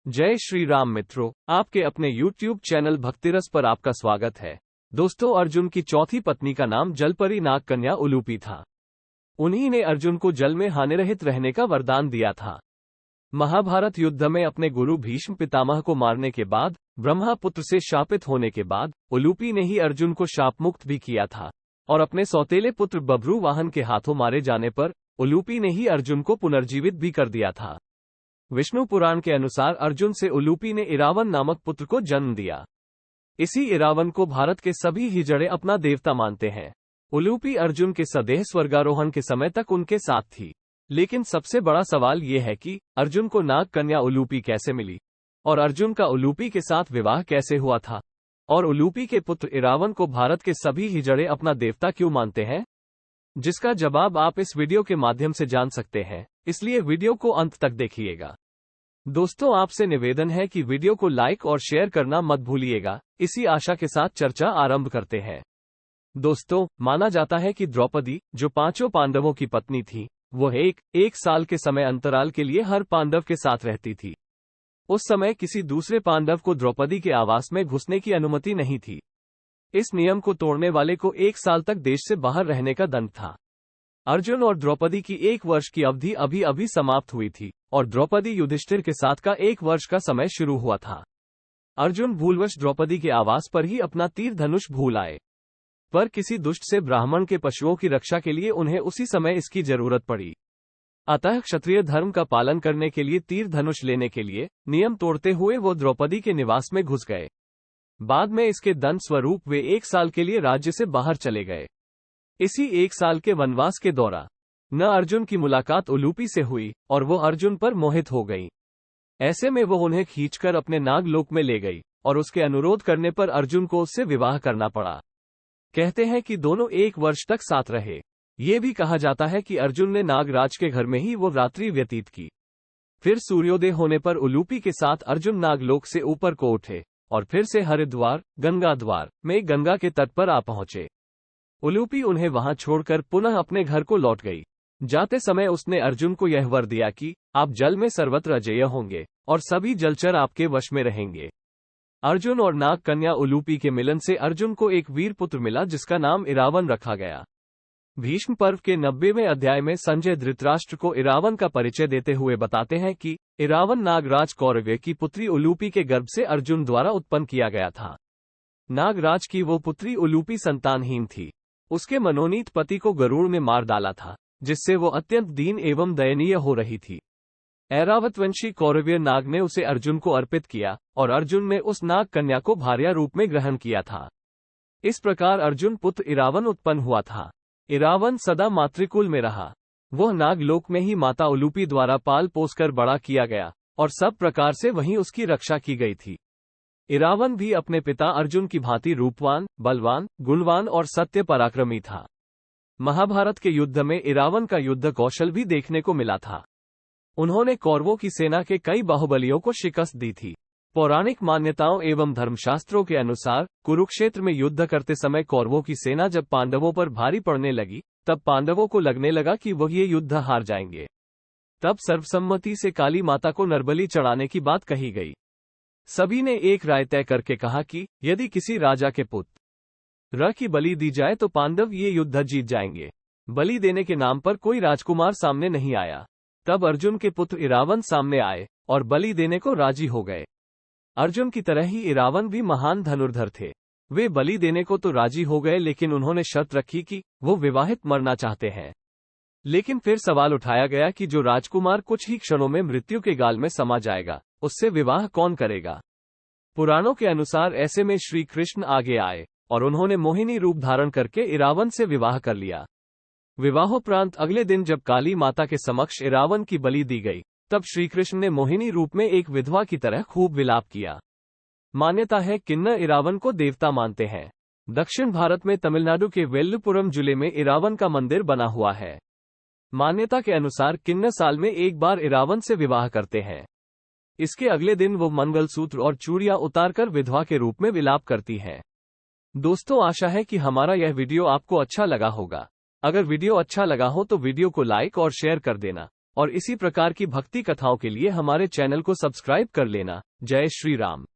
जय श्री राम मित्रों, आपके अपने YouTube चैनल भक्तिरस पर आपका स्वागत है। दोस्तों, अर्जुन की चौथी पत्नी का नाम जलपरी नाग कन्या उलूपी था। उन्हीं ने अर्जुन को जल में हानिरहित रहने का वरदान दिया था। महाभारत युद्ध में अपने गुरु भीष्म पितामह को मारने के बाद, ब्रह्मापुत्र से शापित होने के बाद, उलूपी ने ही अर्जुन को शाप मुक्त भी किया था और अपने सौतेले पुत्र बभ्रू वाहन के हाथों मारे जाने पर उलूपी ने ही अर्जुन को पुनर्जीवित भी कर दिया था। विष्णु पुराण के अनुसार अर्जुन से उलूपी ने इरावन नामक पुत्र को जन्म दिया। इसी इरावन को भारत के सभी हिजड़े अपना देवता मानते हैं। उलूपी अर्जुन के सदेह स्वर्गारोहण के समय तक उनके साथ थी। लेकिन सबसे बड़ा सवाल ये है कि अर्जुन को नाग कन्या उलूपी कैसे मिली और अर्जुन का उलूपी के साथ विवाह कैसे हुआ था, और उलूपी के पुत्र इरावन को भारत के सभी हिजड़े अपना देवता क्यों मानते हैं, जिसका जवाब आप इस वीडियो के माध्यम से जान सकते हैं। इसलिए वीडियो को अंत तक देखिएगा। दोस्तों, आपसे निवेदन है कि वीडियो को लाइक और शेयर करना मत भूलिएगा। इसी आशा के साथ चर्चा आरंभ करते हैं। दोस्तों, माना जाता है कि द्रौपदी, जो पांचों पांडवों की पत्नी थी, वो एक साल के समय अंतराल के लिए हर पांडव के साथ रहती थी। उस समय किसी दूसरे पांडव को द्रौपदी के आवास में घुसने की अनुमति नहीं थी। इस नियम को तोड़ने वाले को 1 साल तक देश से बाहर रहने का दंड था। अर्जुन और द्रौपदी की 1 वर्ष की अवधि अभी समाप्त हुई थी और द्रौपदी युधिष्ठिर के साथ का 1 वर्ष का समय शुरू हुआ था। अर्जुन भूलवश द्रौपदी के आवास पर ही अपना तीर धनुष भूल आए, पर किसी दुष्ट से ब्राह्मण के पशुओं की रक्षा के लिए उन्हें उसी समय इसकी जरूरत पड़ी। अतः क्षत्रिय धर्म का पालन करने के लिए तीर धनुष लेने के लिए नियम तोड़ते हुए वो द्रौपदी के निवास में घुस गए। बाद में इसके दंड स्वरूप वे 1 साल के लिए राज्य से बाहर चले गए। इसी 1 साल के वनवास के दौरान अर्जुन की मुलाकात उलूपी से हुई और वो अर्जुन पर मोहित हो गई। ऐसे में वो उन्हें खींचकर अपने नागलोक में ले गई और उसके अनुरोध करने पर अर्जुन को उससे विवाह करना पड़ा। कहते हैं कि दोनों 1 वर्ष तक साथ रहे। ये भी कहा जाता है कि अर्जुन ने नागराज के घर में ही वो रात्रि व्यतीत की। फिर सूर्योदय होने पर उलूपी के साथ अर्जुन नागलोक से ऊपर को उठे और फिर से हरिद्वार गंगा द्वार में गंगा के तट पर आ पहुंचे। उलूपी उन्हें वहां छोड़कर पुनः अपने घर को लौट गई। जाते समय उसने अर्जुन को यह वर दिया कि आप जल में सर्वत्र अजेय होंगे और सभी जलचर आपके वश में रहेंगे। अर्जुन और नाग कन्या उलूपी के मिलन से अर्जुन को एक वीर पुत्र मिला जिसका नाम इरावन रखा गया। भीष्म पर्व के 90वें अध्याय में संजय धृतराष्ट्र को इरावन का परिचय देते हुए बताते हैं कि इरावन नागराज कौरव की पुत्री उलूपी के गर्भ से अर्जुन द्वारा उत्पन्न किया गया था। नागराज की वो पुत्री उलूपी संतानहीन थी। उसके मनोनीत पति को गरुड़ ने मार डाला था, जिससे वो अत्यंत दीन एवं दयनीय हो रही थी। ऐरावतवंशी कौरवीय नाग ने उसे अर्जुन को अर्पित किया और अर्जुन ने उस नाग कन्या को भार्या रूप में ग्रहण किया था। इस प्रकार अर्जुन पुत्र इरावन उत्पन्न हुआ था। इरावन सदा मातृकुल में रहा। वह नागलोक में ही माता उलूपी द्वारा पाल पोसकर बड़ा किया गया और सब प्रकार से वहीं उसकी रक्षा की गई थी। इरावन भी अपने पिता अर्जुन की भांति रूपवान, बलवान, गुणवान और सत्य पराक्रमी था। महाभारत के युद्ध में इरावन का युद्ध कौशल भी देखने को मिला था। उन्होंने कौरवों की सेना के कई बाहुबलियों को शिकस्त दी थी। पौराणिक मान्यताओं एवं धर्मशास्त्रों के अनुसार कुरुक्षेत्र में युद्ध करते समय कौरवों की सेना जब पांडवों पर भारी पड़ने लगी, तब पांडवों को लगने लगा कि वह ये युद्ध हार जाएंगे। तब सर्वसम्मति से काली माता को नरबलि चढ़ाने की बात कही गई। सभी ने एक राय तय करके कहा कि यदि किसी राजा के पुत्र की बलि दी जाए तो पांडव ये युद्ध जीत जाएंगे। बलि देने के नाम पर कोई राजकुमार सामने नहीं आया। तब अर्जुन के पुत्र इरावन सामने आए और बलि देने को राजी हो गए। अर्जुन की तरह ही इरावन भी महान धनुर्धर थे। वे बलि देने को तो राजी हो गए, लेकिन उन्होंने शर्त रखी कि वो विवाहित मरना चाहते हैं। लेकिन फिर सवाल उठाया गया कि जो राजकुमार कुछ ही क्षणों में मृत्यु के गाल में समा जाएगा, उससे विवाह कौन करेगा। पुराणों के अनुसार ऐसे में श्री कृष्ण आगे आए और उन्होंने मोहिनी रूप धारण करके इरावन से विवाह कर लिया। विवाहोपरांत अगले दिन जब काली माता के समक्ष इरावन की बलि दी गई, तब श्री कृष्ण ने मोहिनी रूप में एक विधवा की तरह खूब विलाप किया। मान्यता है किन्नर इरावन को देवता मानते हैं। दक्षिण भारत में तमिलनाडु के वेल्लुपुरम जिले में इरावन का मंदिर बना हुआ है। मान्यता के अनुसार किन्नर साल में एक बार इरावन से विवाह करते हैं। इसके अगले दिन वो मंगलसूत्र और चूड़ियां उतारकर विधवा के रूप में विलाप करती हैं। दोस्तों, आशा है कि हमारा यह वीडियो आपको अच्छा लगा होगा। अगर वीडियो अच्छा लगा हो तो वीडियो को लाइक और शेयर कर देना और इसी प्रकार की भक्ति कथाओं के लिए हमारे चैनल को सब्सक्राइब कर लेना। जय श्री राम।